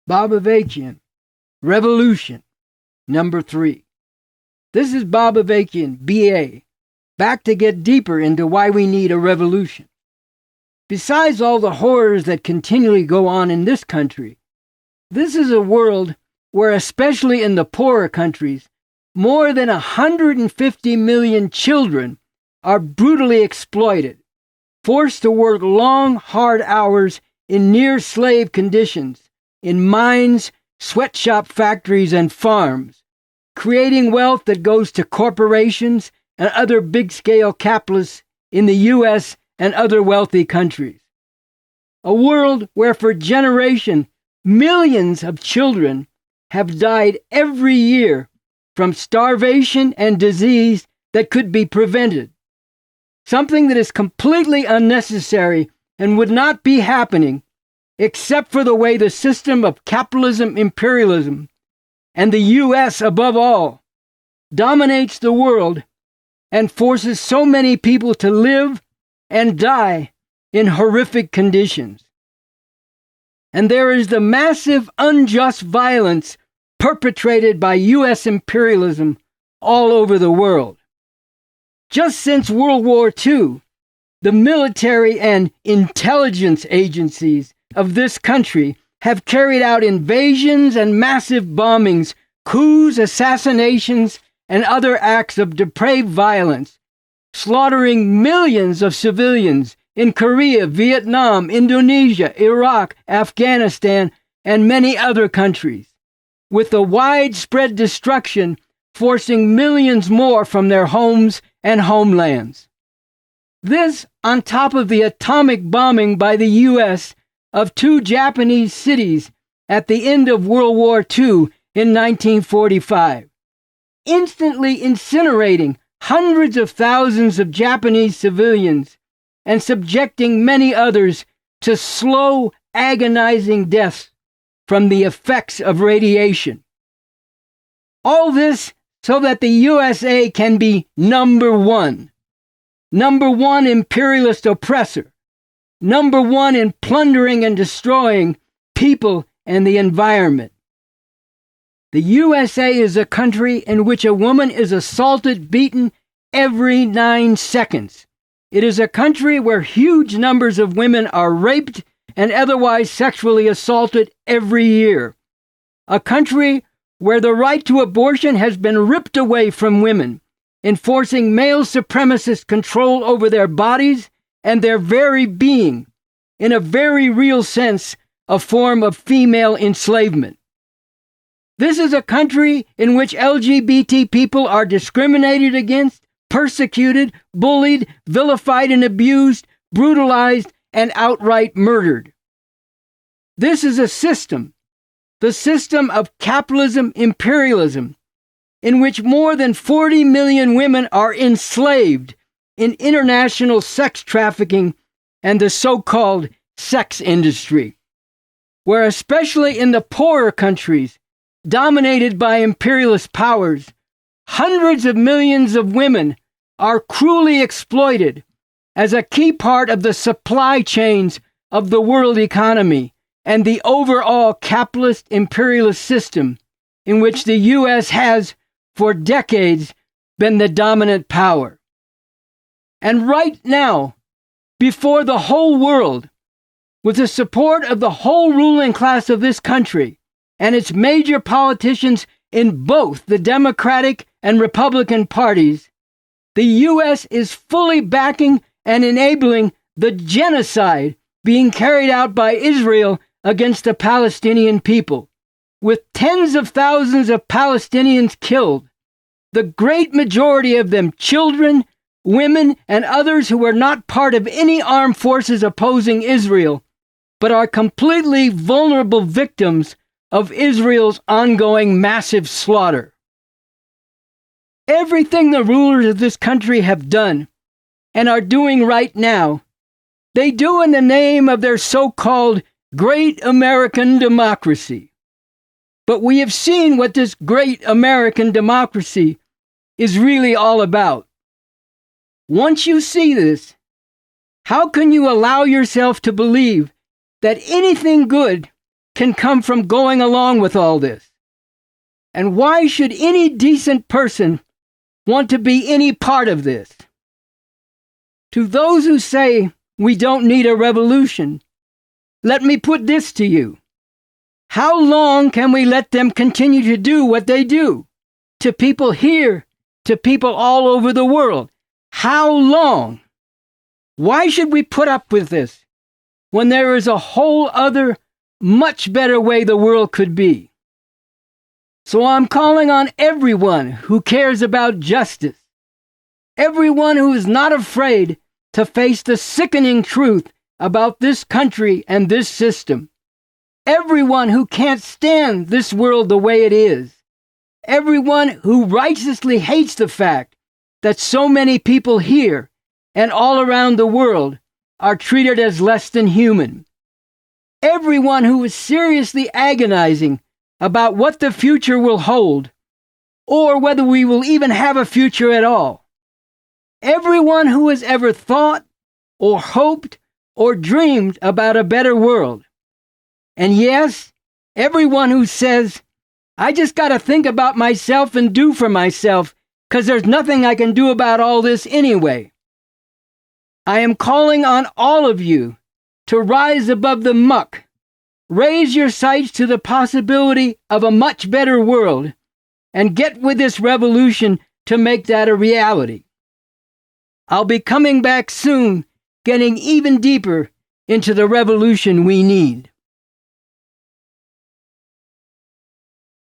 Bob Avakian, Revolution, number 3. This is Bob Avakian, BA, back to get deeper into why we need a revolution. Besides all the horrors that continually go on in this country, this is a world where, especially in the poorer countries, more than 150 million children are brutally exploited, forced to work long, hard hours in near-slave conditions, in mines, sweatshop factories, and farms, creating wealth that goes to corporations and other big-scale capitalists in the U.S. and other wealthy countries. A world where for generations, millions of children have died every year from starvation and disease that could be prevented. Something that is completely unnecessary and would not be happening except for the way the system of capitalism, imperialism, and the U.S. above all, dominates the world and forces so many people to live and die in horrific conditions. And there is the massive unjust violence perpetrated by U.S. imperialism all over the world. Just since World War II, the military and intelligence agencies of this country have carried out invasions and massive bombings, coups, assassinations, and other acts of depraved violence, slaughtering millions of civilians in Korea, Vietnam, Indonesia, Iraq, Afghanistan, and many other countries, with the widespread destruction forcing millions more from their homes and homelands. This on top of the atomic bombing by the U.S. of 2 Japanese cities at the end of World War II in 1945, instantly incinerating hundreds of thousands of Japanese civilians and subjecting many others to slow, agonizing deaths from the effects of radiation. All this so that the USA can be number one imperialist oppressor, number 1 in plundering and destroying people and the environment. The USA is a country in which a woman is assaulted, beaten every 9 seconds. It is a country where huge numbers of women are raped and otherwise sexually assaulted every year. A country where the right to abortion has been ripped away from women, enforcing male supremacist control over their bodies and their very being, in a very real sense, a form of female enslavement. This is a country in which LGBT people are discriminated against, persecuted, bullied, vilified and abused, brutalized, and outright murdered. This is a system, the system of capitalism, imperialism, in which more than 40 million women are enslaved in international sex trafficking and the so-called sex industry, where especially in the poorer countries dominated by imperialist powers, hundreds of millions of women are cruelly exploited as a key part of the supply chains of the world economy and the overall capitalist imperialist system in which the U.S. has, for decades, been the dominant power. And right now, before the whole world, with the support of the whole ruling class of this country and its major politicians in both the Democratic and Republican parties, the U.S. is fully backing and enabling the genocide being carried out by Israel against the Palestinian people, with tens of thousands of Palestinians killed, the great majority of them children, women, and others who are not part of any armed forces opposing Israel, but are completely vulnerable victims of Israel's ongoing massive slaughter. Everything the rulers of this country have done and are doing right now, they do in the name of their so-called great American democracy. But we have seen what this great American democracy is really all about. Once you see this, how can you allow yourself to believe that anything good can come from going along with all this? And why should any decent person want to be any part of this? To those who say we don't need a revolution, let me put this to you. How long can we let them continue to do what they do? To people here, to people all over the world. How long? Why should we put up with this when there is a whole other, much better way the world could be? So I'm calling on everyone who cares about justice, everyone who is not afraid to face the sickening truth about this country and this system, everyone who can't stand this world the way it is, everyone who righteously hates the fact that so many people here and all around the world are treated as less than human, everyone who is seriously agonizing about what the future will hold, or whether we will even have a future at all. Everyone who has ever thought, or hoped, or dreamed about a better world. And yes, everyone who says, I just got to think about myself and do for myself, because there's nothing I can do about all this anyway. I am calling on all of you to rise above the muck. Raise your sights to the possibility of a much better world and get with this revolution to make that a reality. I'll be coming back soon, getting even deeper into the revolution we need.